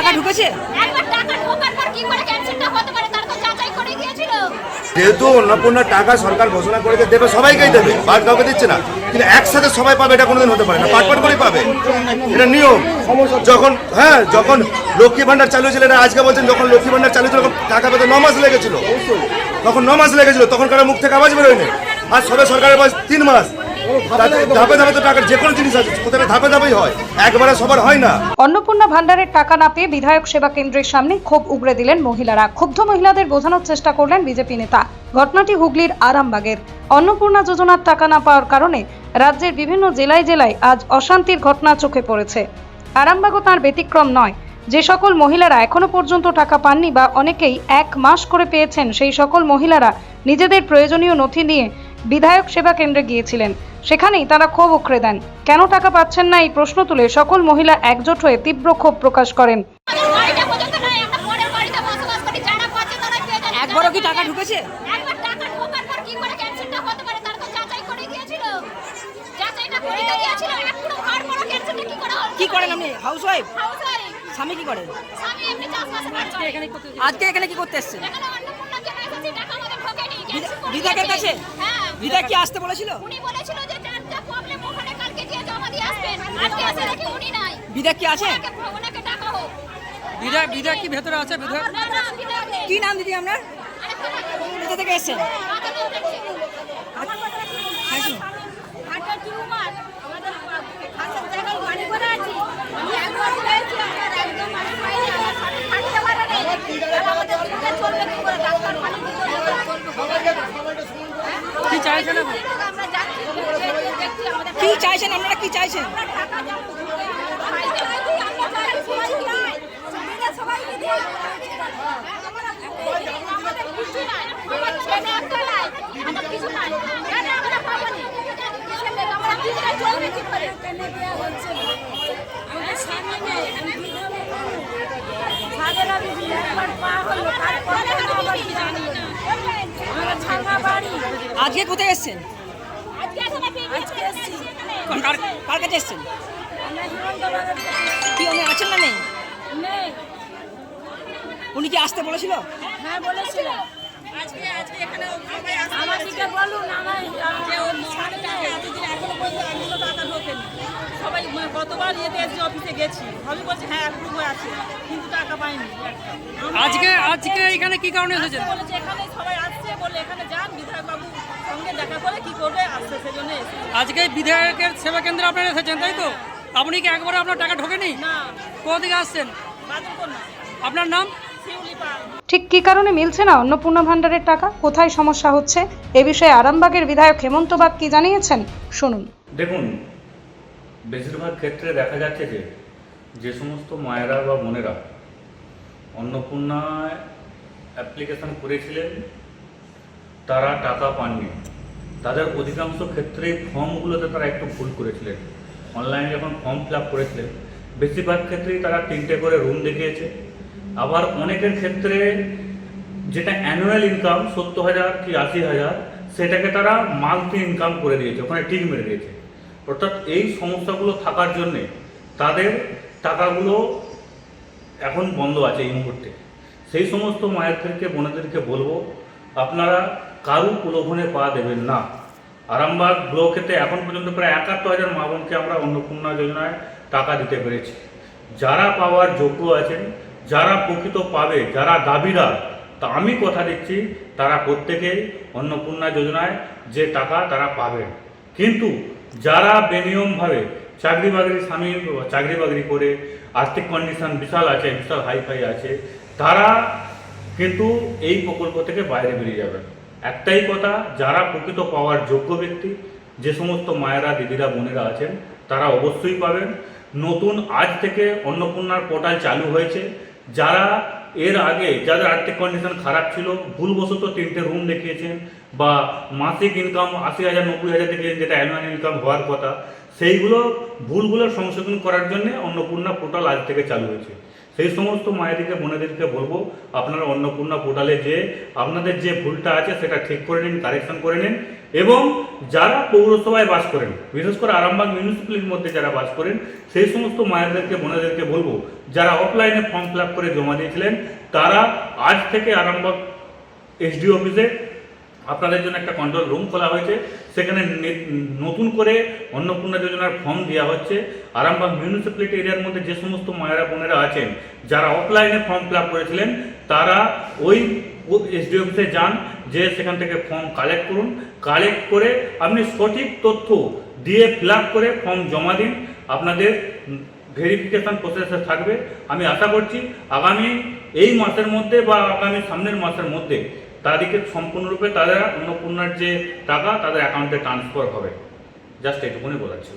টাকা ঢুকেছে? যেহেতু অন্নপূর্ণা টাকা সরকার ঘোষণা করে দেবে, সবাইকেই দেবে, বাদ কাউকে দিচ্ছে না, কিন্তু একসাথে সবাই পাবে এটা কোনোদিন হতে পারে না, পাট করেই পাবে, এটা নিয়ম। যখন লক্ষ্মী ভান্ডার চালু ছিল, আজকে বলছেন যখন লক্ষ্মী ভান্ডার চালু ছিল তখন টাকা পেতে 9 মাস লেগেছিল, তখন কারো মুখ থেকে আওয়াজ বেরোয়নি। আর সবে সরকারের বয়স 3 মাস। ধাপে ধাপে তো টাকার যে কোনো জিনিস আছে কোথায় ধাপে ধাপেই হয়, একবারে সবার হয় না। অন্নপূর্ণা ভান্ডারের টাকা না পেয়ে বিধায়ক সেবা কেন্দ্রের সামনে ক্ষোভ উগড়ে দিলেন মহিলারা। ক্ষুব্ধ মহিলাদের বোঝানোর চেষ্টা করলেন বিজেপি নেতা। ঘটনাটি হুগলির আরামবাগের। অন্নপূর্ণা যোজনার টাকা না পাওয়ার কারণে রাজ্যের বিভিন্ন জেলায় জেলায় আজ অশান্তির ঘটনা চোখে পড়েছে। আরামবাগও তার ব্যতিক্রম নয়। যে সকল মহিলারা এখনো পর্যন্ত টাকা পাননি বা অনেকেই 1 মাস করে পেয়েছেন, সেই সকল মহিলারা নিজেদের প্রয়োজনীয় নথি নিয়ে বিধায়ক সেবা কেন্দ্রে গিয়েছিলেন। সেখানেই তারা ক্ষোভ উগড়ে দেন। কেন টাকা পাচ্ছেন না এই প্রশ্ন তুলে সকল মহিলা একজোট হয়ে তীব্র ক্ষোভ প্রকাশ করেন। একবারও কি টাকা ঢুকেছে? কি করেন আপনি? House wife? স্বামী কি করেন? আজকে এখানে কি করতে এসেছেন? বিধায়কের কাছে? বিধায়ক কি আসতে বলেছিল? বিধায়ক কি আছে? বিধায়ক কি ভেতরে আছে? বিধায়ক কি নাম দিদি আপনার? কোথা থেকে এসেছেন? কি চাইছেন? কি চাইছেন আপনারা? কি চাইছেন? আজকে কোথায় এসছেন? কার কাছে এসছেন? কি উনি আছেন না নেই? উনি কি আসতে বলেছিল? হ্যাঁ বলেছিল। আমাদেরকে বলুন, সবাই কতবার অফিসে গেছি, সবই বলছে হ্যাঁ অ্যাপ্রুভ হয়ে আছে, কিন্তু টাকা পাইনি। আজকে এখানে কি কারণে এসেছেন? বলেছে এখানে সবাই আসছে বলে এখানে যান, বিধায়ক বাবু সঙ্গে দেখা করে কি করবে আসছে, সেজন্য আজকে বিধায়কের সেবা কেন্দ্রে আপনারা এসেছেন, তাই তো? আপনি কি একবারে আপনার টাকা ঢোকেনি? না। কোথা থেকে আসছেন? বাদলকন্যা। আপনার নাম? শিউলি পাল। ঠিক কী কারণে মিলছে না অন্নপূর্ণা ভান্ডারের টাকা? কোথায় সমস্যা হচ্ছে? এ বিষয়ে আরামবাগের বিধায়ক হেমন্ত বাগ কি জানিয়েছেন, শুনুন। দেখুন, বেশিরভাগ ক্ষেত্রে দেখা যাচ্ছে যে সমস্ত মায়েরা বা বোনেরা অন্নপূর্ণায় অ্যাপ্লিকেশন করেছিলেন তারা টাকা পাননি। তাদের অধিকাংশ ক্ষেত্রেই ফর্মগুলোতে তারা একটু ভুল করেছিলেন। অনলাইনে যখন ফর্ম ফিল আপ করেছিলেন বেশিরভাগ ক্ষেত্রেই তারা 3টে করে রুম দেখিয়েছে। আবার অনেকের ক্ষেত্রে যেটা অ্যানুয়াল ইনকাম 70,000 কি 80,000 সেটাকে তারা মান্থলি ইনকাম করে দিয়েছে, ওখানে টিক মেরে দিয়েছে। অর্থাৎ এই সমস্যাগুলো থাকার জন্যে তাদের টাকাগুলো এখন বন্ধ আছে এই মুহূর্তে। সেই সমস্ত মায়েদেরকে বোনেদেরকে বলবো, আপনারা কারু প্রলোভনে পা দেবেন না। আরামবাগ ব্লকেতে এখন পর্যন্ত প্রায় 71,000 মা বোনকে আমরা অন্নপূর্ণা যোজনায় টাকা দিতে পেরেছি। যারা পাওয়ার যোগ্য আছেন, যারা প্রকৃত পাবে, যারা দাবিদার, তা আমি কথা দিচ্ছি তারা প্রত্যেকেই অন্নপূর্ণা যোজনায় যে টাকা তারা পাবেন। কিন্তু যারা বেনিয়মভাবে চাকরি বাকরি করে আর্থিক কন্ডিশন বিশাল আছে, বিশাল হাইফাই আছে, তারা কিন্তু এই প্রকল্প থেকে বাইরে বেরিয়ে যাবেন। একটাই কথা, যারা প্রকৃত পাওয়ার যোগ্য ব্যক্তি, যে সমস্ত মায়েরা দিদিরা বোনেরা আছেন তারা অবশ্যই পাবেন। নতুন আজ থেকে অন্নপূর্ণার পোর্টাল চালু হয়েছে। যারা এর আগে যাদের আর্থিক কন্ডিশন খারাপ ছিল, ভুলবশত 3টে রুম দেখিয়েছেন বা মাসিক ইনকাম 80,000 90,000 দেখিয়েছেন, যেটা অ্যানুয়াল ইনকাম হওয়ার কথা, সেইগুলো ভুলগুলো সংশোধন করার জন্য অন্নপূর্ণা পোর্টাল আজ থেকে চালু হয়েছে। সেই সমস্ত মায়েদেরকে বোনেদেরকে বলবো আপনারা অন্নপূর্ণা পোর্টালে যে আপনাদের যে ভুলটা আছে সেটা ঠিক করে নিন, কারেকশন করে নিন। এবং যারা পৌরসভায় বাস করেন, বিশেষ করে আরামবাগ মিউনিসিপ্যালিটির মধ্যে যারা বাস করেন, সেই সমস্ত মায়েদেরকে বোনেদেরকে বলবো যারা অফলাইনে ফর্ম ফিল আপ করে জমা দিয়েছিলেন তারা আজ থেকে আরামবাগ এসডি অফিসে আপনাদের জন্য একটা কন্ট্রোল রুম খোলা হয়েছে। সেখানে নতুন করে অন্নপূর্ণা যোজনার ফর্ম দেওয়া হচ্ছে। আরামবাগ মিউনিসিপ্যালিটি এরিয়ার মধ্যে যে সমস্ত মায়েরা বোনেরা আছেন যারা অফলাইনে ফর্ম ফিল আপ করেছিলেন তারা ওই এসডি অফিসে যান, যে সেখান থেকে ফর্ম কালেক্ট করুন। কালেক্ট করে আপনি সঠিক তথ্য দিয়ে ফিল আপ করে ফর্ম জমা দিন। আপনাদের ভেরিফিকেশন প্রসেসে থাকবে। আমি আশা করছি আগামী এই মাসের মধ্যে বা আগামী সামনের মাসের মধ্যে তাদেরকে সম্পূর্ণরূপে তারা অন্নপূর্ণার যে টাকা তাদের অ্যাকাউন্টে ট্রান্সফার হবে। জাস্ট এইটুকুনি বলার ছিল।